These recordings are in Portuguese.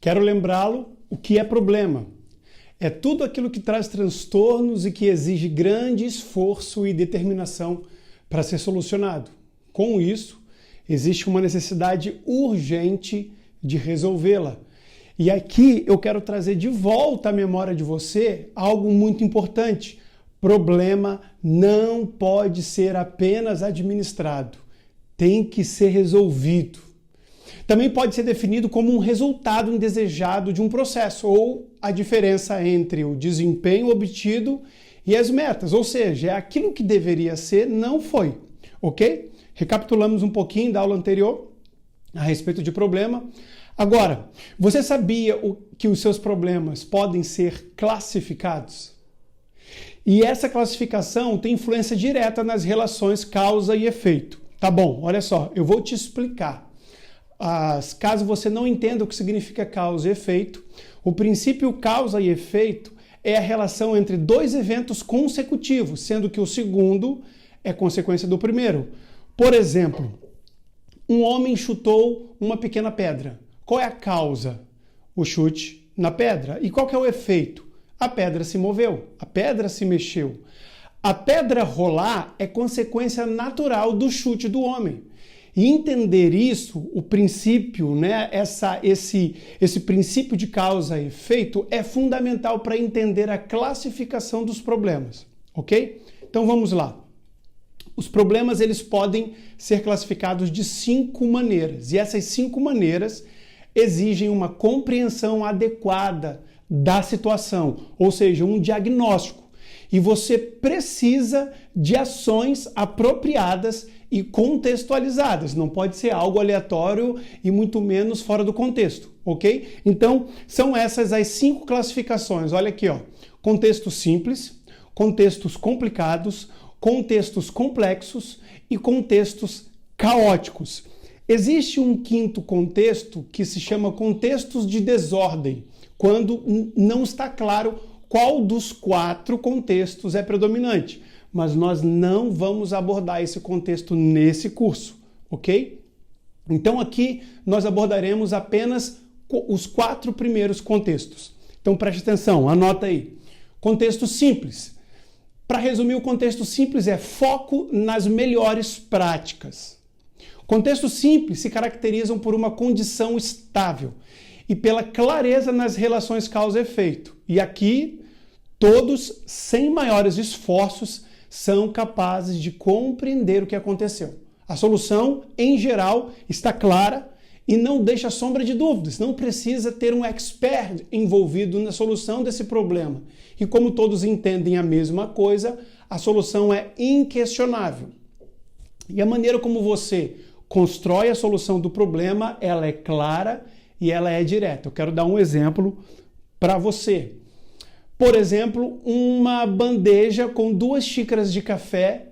Quero lembrá-lo o que é problema. É tudo aquilo que traz transtornos e que exige grande esforço e determinação para ser solucionado. Com isso, existe uma necessidade urgente de resolvê-la. E aqui eu quero trazer de volta à memória de você algo muito importante. Problema não pode ser apenas administrado, tem que ser resolvido. Também pode ser definido como um resultado indesejado de um processo, ou a diferença entre o desempenho obtido e as metas, ou seja, é aquilo que deveria ser, não foi, ok? Recapitulamos um pouquinho da aula anterior a respeito de problema. Agora, você sabia que os seus problemas podem ser classificados? E essa classificação tem influência direta nas relações causa e efeito. Tá bom, olha só, eu vou te explicar. Caso você não entenda o que significa causa e efeito, o princípio causa e efeito é a relação entre dois eventos consecutivos, sendo que o segundo é consequência do primeiro. Por exemplo, um homem chutou uma pequena pedra. Qual é a causa? O chute na pedra. E qual que é o efeito? A pedra se moveu, a pedra se mexeu. A pedra rolar é consequência natural do chute do homem. E entender isso, o princípio, né, esse princípio de causa e efeito é fundamental para entender a classificação dos problemas, ok? Então vamos lá. Os problemas eles podem ser classificados de 5 maneiras, e essas 5 maneiras exigem uma compreensão adequada da situação, ou seja, um diagnóstico. E você precisa de ações apropriadas e contextualizadas. Não pode ser algo aleatório e muito menos fora do contexto, ok? Então, são essas as 5 classificações. Olha aqui, ó. Contextos simples, contextos complicados, contextos complexos e contextos caóticos. Existe um 5º contexto que se chama contextos de desordem, quando não está claro qual dos 4 contextos é predominante. Mas nós não vamos abordar esse contexto nesse curso, ok? Então aqui nós abordaremos apenas os 4 primeiros contextos. Então preste atenção, anota aí. Contexto simples. Para resumir, o contexto simples é foco nas melhores práticas. Contextos simples se caracterizam por uma condição estável e pela clareza nas relações causa e efeito. E aqui, todos, sem maiores esforços, são capazes de compreender o que aconteceu. A solução, em geral, está clara e não deixa sombra de dúvidas. Não precisa ter um expert envolvido na solução desse problema. E como todos entendem a mesma coisa, a solução é inquestionável. E a maneira como você constrói a solução do problema, ela é clara e ela é direta. Eu quero dar um exemplo para você. Por exemplo, uma bandeja com 2 xícaras de café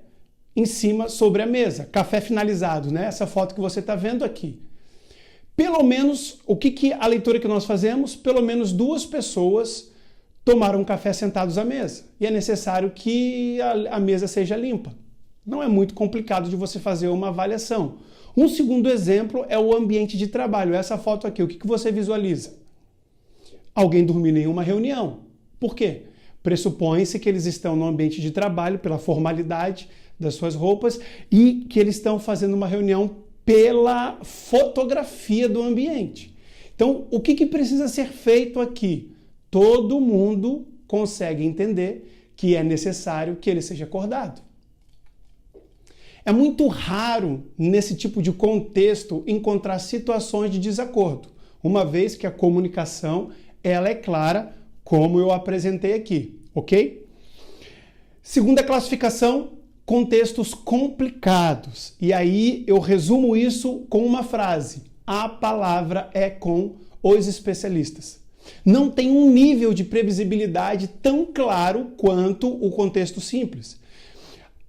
em cima sobre a mesa. Café finalizado, né? Essa foto que você está vendo aqui. Pelo menos, a leitura que nós fazemos? Pelo menos 2 pessoas tomaram café sentados à mesa. E é necessário que a mesa seja limpa. Não é muito complicado de você fazer uma avaliação. Um segundo exemplo é o ambiente de trabalho. Essa foto aqui, o que você visualiza? Alguém dormindo em uma reunião. Por quê? Pressupõe-se que eles estão no ambiente de trabalho pela formalidade das suas roupas e que eles estão fazendo uma reunião pela fotografia do ambiente. Então, o que precisa ser feito aqui? Todo mundo consegue entender que é necessário que ele seja acordado. É muito raro, nesse tipo de contexto, encontrar situações de desacordo, uma vez que a comunicação ela é clara, como eu apresentei aqui, ok? Segunda classificação, contextos complicados. E aí eu resumo isso com uma frase. A palavra é com os especialistas. Não tem um nível de previsibilidade tão claro quanto o contexto simples.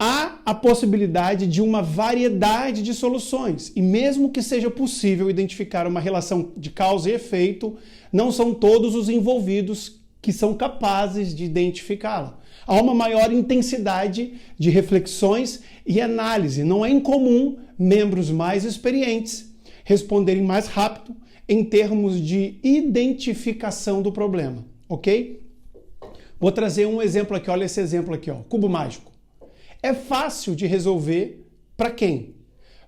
Há a possibilidade de uma variedade de soluções. E mesmo que seja possível identificar uma relação de causa e efeito, não são todos os envolvidos que são capazes de identificá-la. Há uma maior intensidade de reflexões e análise. Não é incomum membros mais experientes responderem mais rápido em termos de identificação do problema, ok? Vou trazer um exemplo aqui, olha esse exemplo aqui, ó, cubo mágico. É fácil de resolver para quem?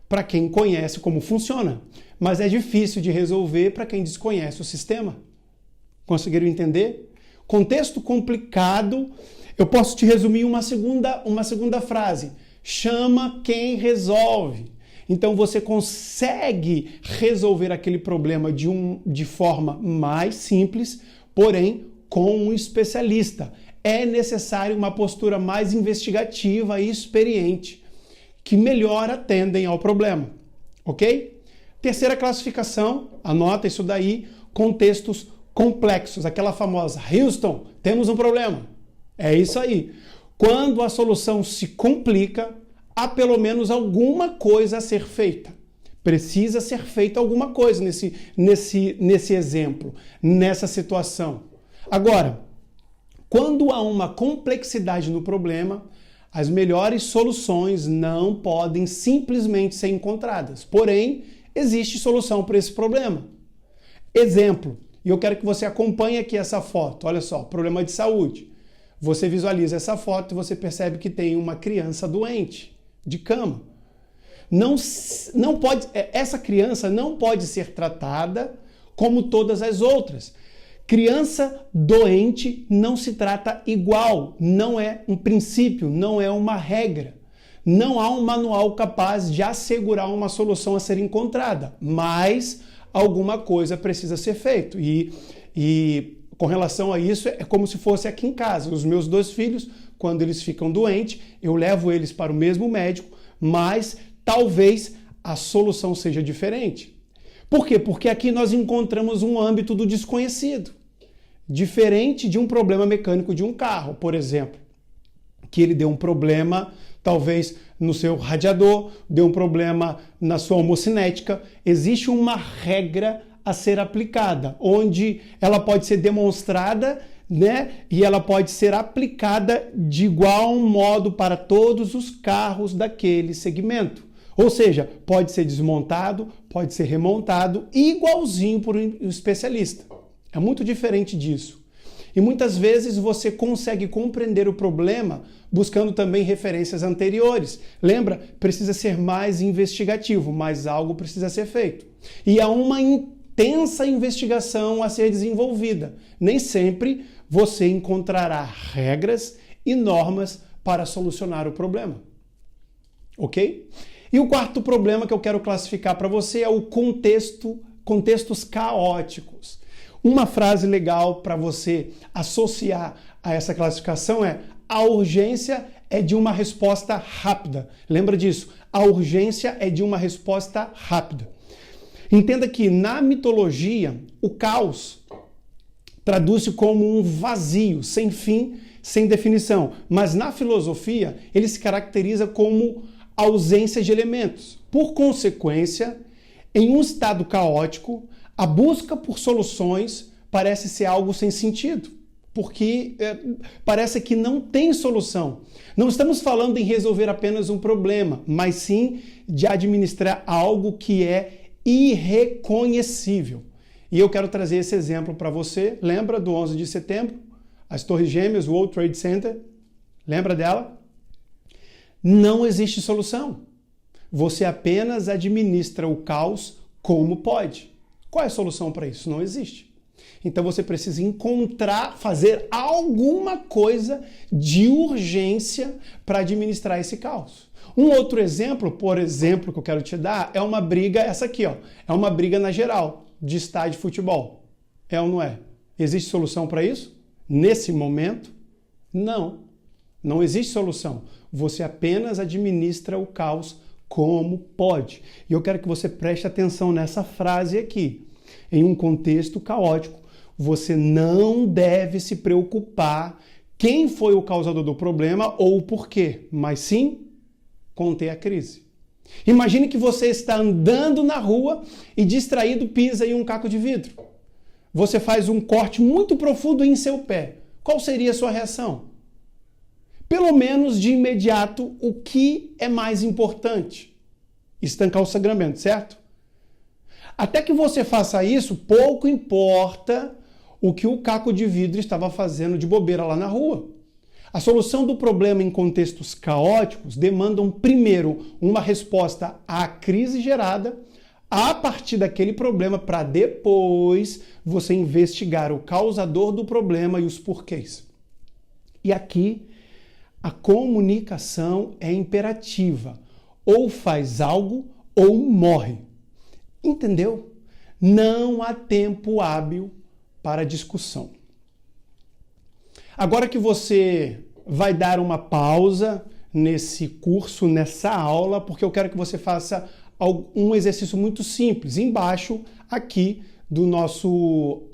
Para quem conhece como funciona, mas é difícil de resolver para quem desconhece o sistema. Conseguiram entender? Contexto complicado, eu posso te resumir uma segunda frase. Chama quem resolve. Então você consegue resolver aquele problema de forma mais simples, porém com um especialista. É necessário uma postura mais investigativa e experiente, que melhor atendem ao problema, ok? Terceira classificação, anota isso daí, contextos complexos, aquela famosa, Houston, temos um problema. É isso aí. Quando a solução se complica, há pelo menos alguma coisa a ser feita. Precisa ser feita alguma coisa nesse exemplo, nessa situação. Agora, quando há uma complexidade no problema, as melhores soluções não podem simplesmente ser encontradas. Porém, existe solução para esse problema. Exemplo, e eu quero que você acompanhe aqui essa foto. Olha só, problema de saúde. Você visualiza essa foto e você percebe que tem uma criança doente, de cama. Essa criança não pode ser tratada como todas as outras. Criança doente não se trata igual, não é um princípio, não é uma regra. Não há um manual capaz de assegurar uma solução a ser encontrada, mas alguma coisa precisa ser feita. E com relação a isso, é como se fosse aqui em casa. Os meus 2 filhos, quando eles ficam doentes, eu levo eles para o mesmo médico, mas talvez a solução seja diferente. Por quê? Porque aqui nós encontramos um âmbito do desconhecido. Diferente de um problema mecânico de um carro, por exemplo, que ele deu um problema, talvez no seu radiador, deu um problema na sua homocinética. Existe uma regra a ser aplicada, onde ela pode ser demonstrada, né? E ela pode ser aplicada de igual modo para todos os carros daquele segmento. Ou seja, pode ser desmontado, pode ser remontado igualzinho por um especialista. É muito diferente disso. E muitas vezes você consegue compreender o problema buscando também referências anteriores. Lembra? Precisa ser mais investigativo, mas algo precisa ser feito. E há uma intensa investigação a ser desenvolvida. Nem sempre você encontrará regras e normas para solucionar o problema. Ok? E o quarto problema que eu quero classificar para você é o contextos caóticos. Uma frase legal para você associar a essa classificação é: a urgência é de uma resposta rápida. Lembra disso? A urgência é de uma resposta rápida. Entenda que na mitologia, o caos traduz-se como um vazio, sem fim, sem definição. Mas na filosofia, ele se caracteriza como ausência de elementos. Por consequência, em um estado caótico, a busca por soluções parece ser algo sem sentido, porque parece que não tem solução. Não estamos falando em resolver apenas um problema, mas sim de administrar algo que é irreconhecível. E eu quero trazer esse exemplo para você. Lembra do 11 de setembro? As Torres Gêmeas, o World Trade Center? Lembra dela? Não existe solução. Você apenas administra o caos como pode. Qual é a solução para isso? Não existe. Então você precisa fazer alguma coisa de urgência para administrar esse caos. Um outro exemplo, por exemplo, que eu quero te dar é uma briga, essa aqui, ó. É uma briga na geral, de estádio de futebol. É ou não é? Existe solução para isso? Nesse momento, não. Não existe solução. Você apenas administra o caos como pode. E eu quero que você preste atenção nessa frase aqui. Em um contexto caótico, você não deve se preocupar quem foi o causador do problema ou o porquê, mas sim conter a crise. Imagine que você está andando na rua e distraído pisa em um caco de vidro. Você faz um corte muito profundo em seu pé. Qual seria a sua reação? Pelo menos de imediato, o que é mais importante? Estancar o sangramento, certo? Até que você faça isso, pouco importa o que o caco de vidro estava fazendo de bobeira lá na rua. A solução do problema em contextos caóticos demandam, primeiro, uma resposta à crise gerada a partir daquele problema, para depois você investigar o causador do problema e os porquês. E aqui, a comunicação é imperativa. Ou faz algo ou morre. Entendeu? Não há tempo hábil para discussão. Agora que você vai dar uma pausa nesse curso, nessa aula, porque eu quero que você faça um exercício muito simples. Embaixo, aqui, do nosso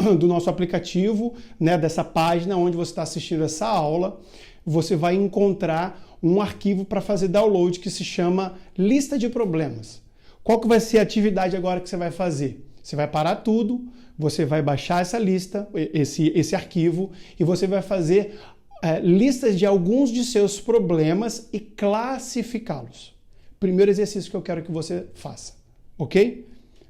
aplicativo, né, dessa página onde você está assistindo essa aula, você vai encontrar um arquivo para fazer download que se chama Lista de Problemas. Qual que vai ser a atividade agora que você vai fazer? Você vai parar tudo, você vai baixar essa lista, esse arquivo, e você vai fazer listas de alguns de seus problemas e classificá-los. Primeiro exercício que eu quero que você faça, ok?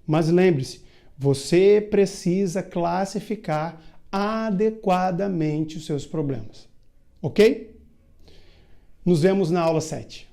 Mas lembre-se, você precisa classificar adequadamente os seus problemas, ok? Nos vemos na aula 7.